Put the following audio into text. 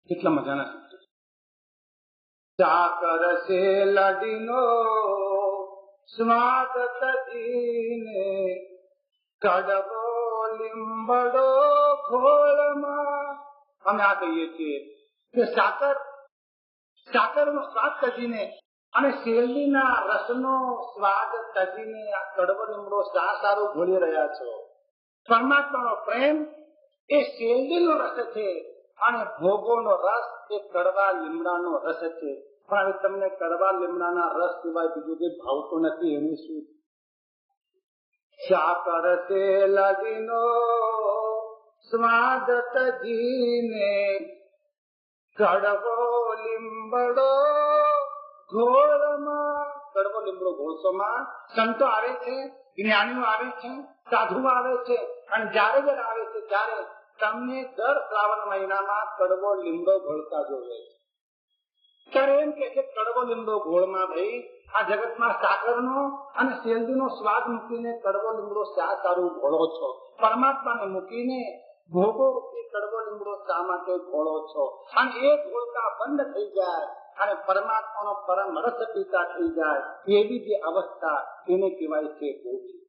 કેટલા મજાના શબ્દો. સાકર સે લડીનો સ્વાદ તજીને કડવો લીંબડો ઘોળમાં. અમે આ કહીએ છીએ કે સાકરનો સ્વાદ તજીને અને શેરડીના રસનો સ્વાદ તજીને આ કડવો લીમડો શા સારું ઘોળી રહ્યા છો. પરમાત્માનો પ્રેમ એ શેરડીનો રસ છે અને ભોગોનો રસ એ કડવા લીમડાનો રસ છે. પણ હવે તમને કડવા લીમડાના રસ સિવાય બીજું કઈ ભાવતું નથી. એનું શું? સાકર સે લડીનો સ્વાદ તજીને કડવો લીંબડો ઘોળમાં. કડવો લીમડો ઘોળશોમાં. સંતો આવે છે, જ્ઞાનીઓ આવે છે, સાધુઓ આવે છે અને જ્યારે આવે છે ત્યારે તમને દર શ્રાવણ મહિનામાં કડવો લીમડો ઘોળતા જોવે છે. ત્યારે એમ કે છે કડવો લીમડો ઘોળમાં ભાઈ આ જગતમાં સાકરનો અને શેરડીનો સ્વાદ મૂકીને કડવો લીમડો શા સારું ઘોળો છો. પરમાત્માને મૂકીને ભોગો એ કડવો લીમડો શા માટે ઘોળો છો. અને એ ઘોળતા બંધ થઈ જાય અને પરમાત્માનો પરમ રસ પીતા થઈ જાય એવી જે અવસ્થા એને કહેવાય છે ભોગી.